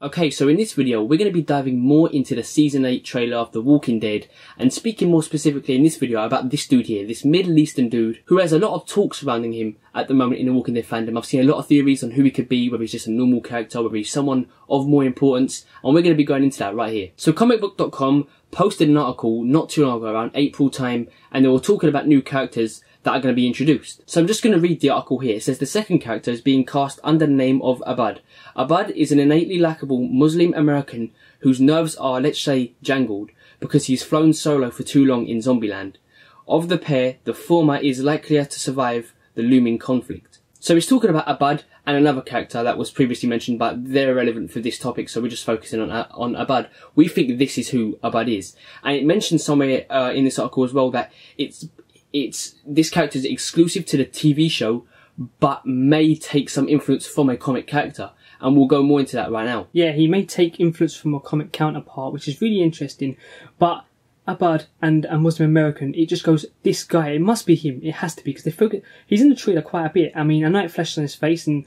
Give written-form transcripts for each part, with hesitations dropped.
Okay, so in this video, we're going to be diving more into the Season 8 trailer of The Walking Dead, and speaking more specifically in this video about this dude here, this Middle Eastern dude, who has a lot of talk surrounding him at the moment in the Walking Dead fandom. I've seen a lot of theories on who he could be, whether he's just a normal character, whether he's someone of more importance, and we're going to be going into that right here. So comicbook.com posted an article not too long ago, around April time, and they were talking about new characters that are going to be introduced. So I'm just going to read the article here. It says the second character is being cast under the name of Abad. Abad is an innately likable Muslim American whose nerves are, let's say, jangled because he's flown solo for too long in Zombieland. Of the pair, the former is likelier to survive the looming conflict. So he's talking about Abad and another character that was previously mentioned, but they're irrelevant for this topic, so we're just focusing on Abad. We think this is who Abad is. And it mentions somewhere in this article as well that this character is exclusive to the TV show, but may take some influence from a comic character. And we'll go more into that right now. Yeah, he may take influence from a comic counterpart, which is really interesting. But Abad and a Muslim American, it just goes, this guy, it must be him. It has to be, because they focus. He's in the trailer quite a bit. I mean, I know it flashes on his face, and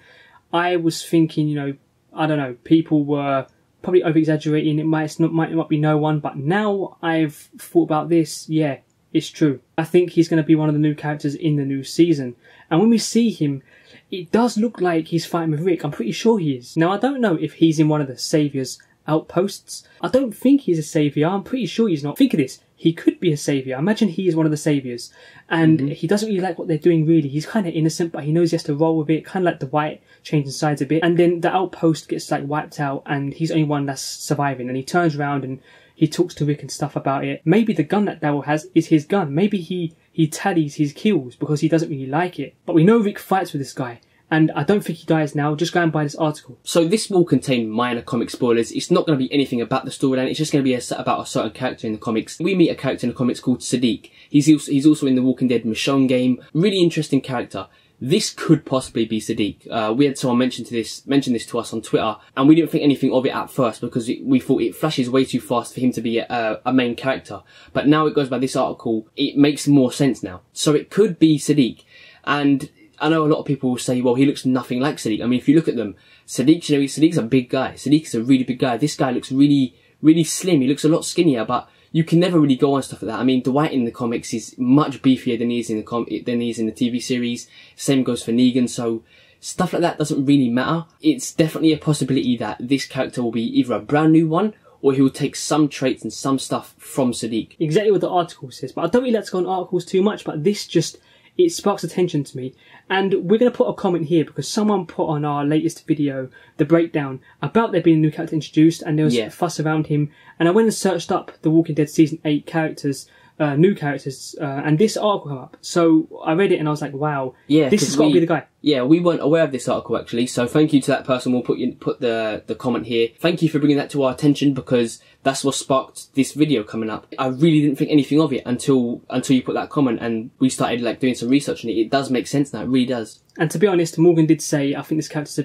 I was thinking, you know, I don't know, people were probably over-exaggerating. It might not be no one, but now I've thought about this, yeah, it's true. I think he's going to be one of the new characters in the new season. And when we see him, it does look like he's fighting with Rick. I'm pretty sure he is. Now, I don't know if he's in one of the Saviour's outposts. I don't think he's a Saviour. I'm pretty sure he's not. Think of this. He could be a Saviour. Imagine he is one of the Saviours. And he doesn't really like what they're doing, really. He's kind of innocent, but he knows he has to roll with it. Kind of like the White changing sides a bit. And then the outpost gets like wiped out, and he's the only one that's surviving. And he turns around and he talks to Rick and stuff about it. Maybe the gun that Daryl has is his gun. Maybe he tallies his kills because he doesn't really like it. But we know Rick fights with this guy, and I don't think he dies now. Just go and buy this article. So this will contain minor comic spoilers. It's not going to be anything about the storyline. It's just going to be about a certain character in the comics. We meet a character in the comics called Sadiq. He's also in the Walking Dead Michonne game. Really interesting character. This could possibly be Sadiq. We had someone mention this to us on Twitter, and we didn't think anything of it at first because we thought it flashes way too fast for him to be a main character. But now it goes by this article, it makes more sense now. So it could be Sadiq. And I know a lot of people will say, well, he looks nothing like Sadiq. I mean, if you look at them, Sadiq, you know, Sadiq's a big guy. Sadiq's a really big guy. This guy looks really, really slim. He looks a lot skinnier, but you can never really go on stuff like that. I mean, Dwight in the comics is much beefier than he is in the TV series. Same goes for Negan. So stuff like that doesn't really matter. It's definitely a possibility that this character will be either a brand new one, or he will take some traits and some stuff from Sadiq. Exactly what the article says. But I don't really like to go on articles too much, but this just, it sparks attention to me. And we're going to put a comment here because someone put on our latest video, the breakdown, about there being a new character introduced, and there was fuss around him. And I went and searched up The Walking Dead Season 8 characters, new characters, and this article came up. So I read it and I was like, wow, this has got to be the guy. Yeah, we weren't aware of this article actually, so thank you to that person. We'll put the comment here. Thank you for bringing that to our attention because that's what sparked this video coming up. I really didn't think anything of it until you put that comment, and we started like doing some research on it. It does make sense now, it really does. And to be honest, Morgan did say, I think this character's a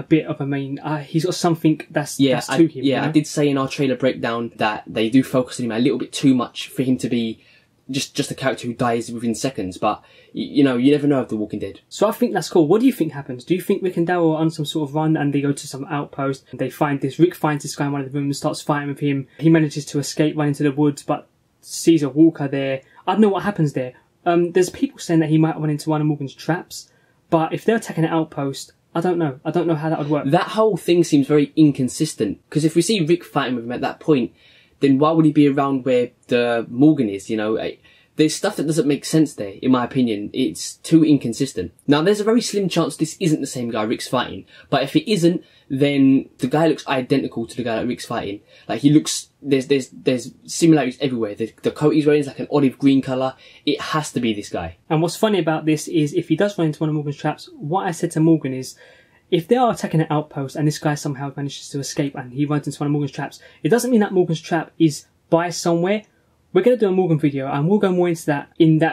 bit of a main, he's got something that's to him. Yeah, you know? I did say in our trailer breakdown that they do focus on him a little bit too much for him to be just a character who dies within seconds, but you know, you never know of The Walking Dead. So I think that's cool. What do you think happens? Do you think Rick and Daryl are on some sort of run and they go to some outpost and they find this, Rick finds this guy in one of the rooms, starts fighting with him, he manages to escape, run into the woods, but sees a walker there. I don't know what happens there. There's people saying that he might run into one of Morgan's traps, but if they're attacking an outpost, I don't know. I don't know how that would work. That whole thing seems very inconsistent, because if we see Rick fighting with him at that point, then why would he be around where the Morgan is, you know? There's stuff that doesn't make sense there, in my opinion. It's too inconsistent. Now, there's a very slim chance this isn't the same guy Rick's fighting, but if it isn't, then the guy looks identical to the guy that Rick's fighting. Like, he looks, there's similarities everywhere. The coat he's wearing is like an olive green colour. It has to be this guy. And what's funny about this is, if he does run into one of Morgan's traps, what I said to Morgan is, if they are attacking an outpost and this guy somehow manages to escape and he runs into one of Morgan's traps, it doesn't mean that Morgan's trap is by somewhere. We're going to do a Morgan video and we'll go more into that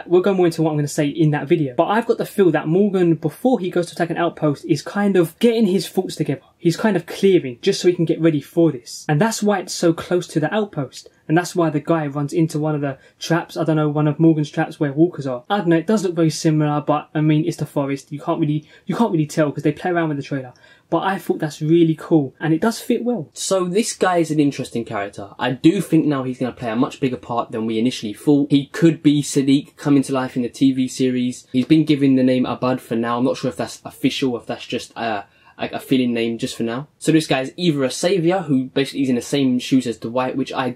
we'll go more into what I'm going to say in that video. But I've got the feel that Morgan, before he goes to attack an outpost, is kind of getting his thoughts together. he's kind of clearing just so he can get ready for this. And that's why it's so close to the outpost. And that's why the guy runs into one of the traps, I don't know, one of Morgan's traps where walkers are. I don't know, it does look very similar, but I mean, it's the forest. You can't really tell because they play around with the trailer. But I thought that's really cool, and it does fit well. So this guy is an interesting character. I do think now he's going to play a much bigger part than we initially thought. He could be Sadiq coming to life in the TV series. He's been given the name Abad for now. I'm not sure if that's official or if that's just like a filling name just for now. So this guy is either a saviour who basically is in the same shoes as Dwight, which I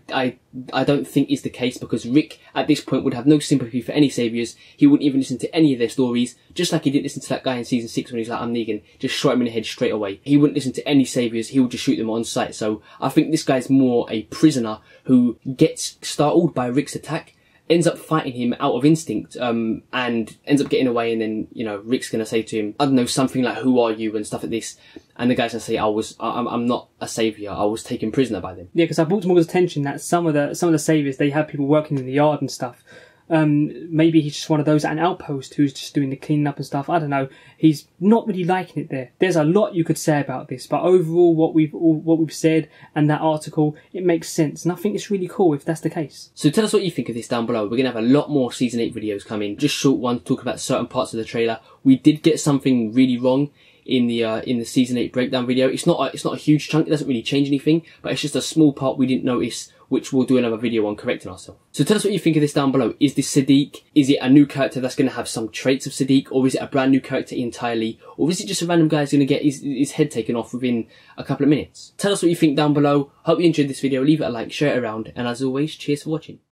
don't think is the case, because Rick at this point would have no sympathy for any saviours. He wouldn't even listen to any of their stories, just like he didn't listen to that guy in season 6 when he's like, I'm Negan, just shot him in the head straight away. He wouldn't listen to any saviours, he would just shoot them on sight. So I think this guy's more a prisoner who gets startled by Rick's attack, ends up fighting him out of instinct, and ends up getting away, and then, you know, Rick's gonna say to him, I don't know, something like, who are you, and stuff like this, and the guy's gonna say, I'm not a saviour, I was taken prisoner by them. Yeah, because I brought to Morgan's attention that some of the saviours, they have people working in the yard and stuff. Maybe he's just one of those at an outpost who's just doing the cleaning up and stuff. I don't know. He's not really liking it there. There's a lot you could say about this, but overall, what we've said and that article, it makes sense, and I think it's really cool if that's the case. So tell us what you think of this down below. We're gonna have a lot more season 8 videos coming, just short ones, talk about certain parts of the trailer. We did get something really wrong in the season 8 breakdown video. It's not a huge chunk. It doesn't really change anything, but it's just a small part we didn't notice, which we'll do another video on correcting ourselves. So tell us what you think of this down below. Is this Sadiq? Is it a new character that's going to have some traits of Sadiq? Or is it a brand new character entirely? Or is it just a random guy who's going to get his head taken off within a couple of minutes? Tell us what you think down below. Hope you enjoyed this video. Leave it a like, share it around, and as always, cheers for watching.